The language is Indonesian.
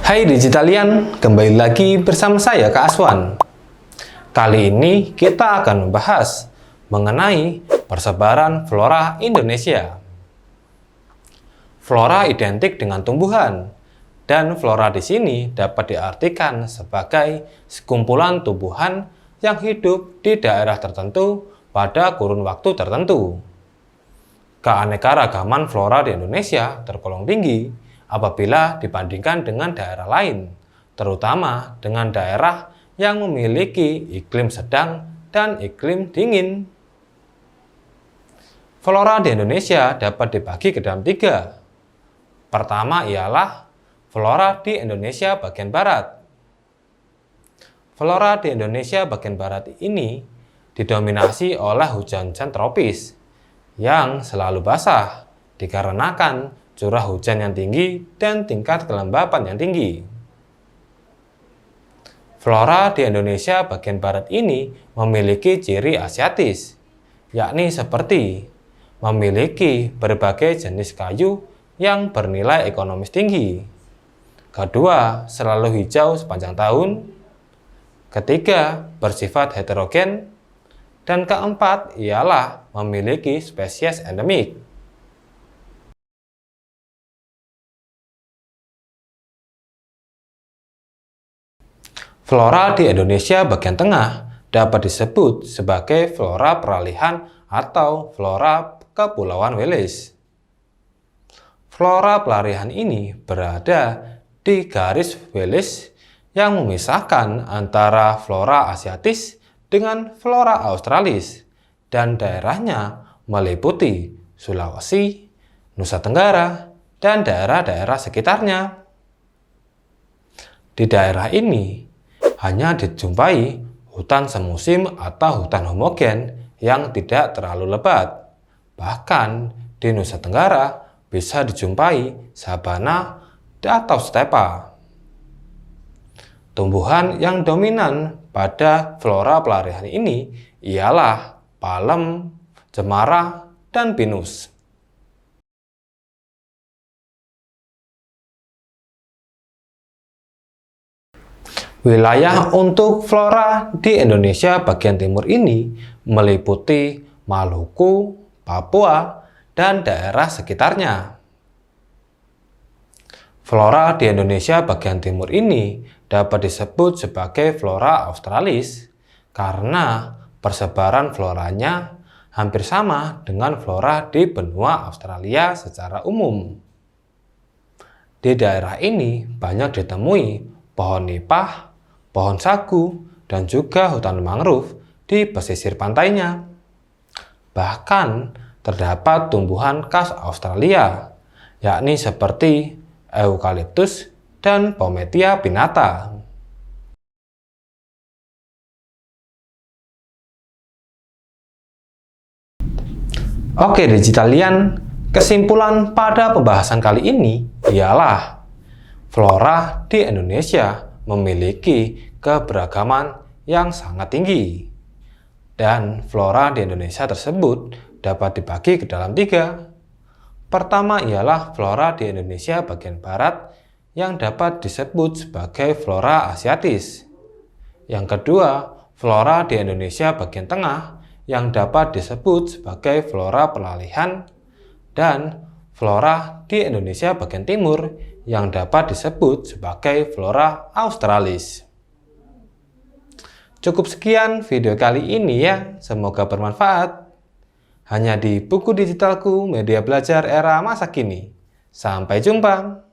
Hai Digitalian, kembali lagi bersama saya Kak Aswan. Kali ini kita akan membahas mengenai persebaran flora Indonesia. Flora identik dengan tumbuhan, dan flora di sini dapat diartikan sebagai sekumpulan tumbuhan yang hidup di daerah tertentu pada kurun waktu tertentu. Keanekaragaman flora di Indonesia tergolong tinggi apabila dibandingkan dengan daerah lain, terutama dengan daerah yang memiliki iklim sedang dan iklim dingin. Flora di Indonesia dapat dibagi ke dalam tiga. Pertama ialah flora di Indonesia bagian barat. Flora di Indonesia bagian barat ini didominasi oleh hujan-hujan tropis yang selalu basah dikarenakan curah hujan yang tinggi dan tingkat kelembapan yang tinggi. Flora di Indonesia bagian barat ini memiliki ciri asiatis, yakni seperti memiliki berbagai jenis kayu yang bernilai ekonomis tinggi. Kedua, selalu hijau sepanjang tahun. Ketiga, bersifat heterogen. Dan keempat ialah memiliki spesies endemik. Flora di Indonesia bagian tengah dapat disebut sebagai flora peralihan atau flora Kepulauan Wallace. Flora peralihan ini berada di garis Wallace yang memisahkan antara flora asiatis dengan flora australis, dan daerahnya meliputi Sulawesi, Nusa Tenggara, dan daerah-daerah sekitarnya. Di daerah ini hanya dijumpai hutan semusim atau hutan homogen yang tidak terlalu lebat. Bahkan di Nusa Tenggara bisa dijumpai sabana atau stepa. Tumbuhan yang dominan pada flora pelarian ini ialah palem, cemara, dan pinus. Wilayah untuk flora di Indonesia bagian timur ini meliputi Maluku, Papua, dan daerah sekitarnya. Flora di Indonesia bagian timur ini dapat disebut sebagai flora australis karena persebaran floranya hampir sama dengan flora di benua Australia secara umum. Di daerah ini banyak ditemui pohon nipah, pohon sagu, dan juga hutan mangrove di pesisir pantainya. Bahkan terdapat tumbuhan khas Australia, yakni seperti eukaliptus dan Pometia pinnata. Oke Digitalian, kesimpulan pada pembahasan kali ini ialah flora di Indonesia memiliki keberagaman yang sangat tinggi. Dan flora di Indonesia tersebut dapat dibagi ke dalam tiga. Pertama ialah flora di Indonesia bagian barat yang dapat disebut sebagai flora asiatis. Yang kedua, flora di Indonesia bagian tengah yang dapat disebut sebagai flora peralihan. Dan flora di Indonesia bagian timur yang dapat disebut sebagai flora australis. Cukup sekian video kali ini ya, semoga bermanfaat. Hanya di buku digitalku, media belajar era masa kini. Sampai jumpa.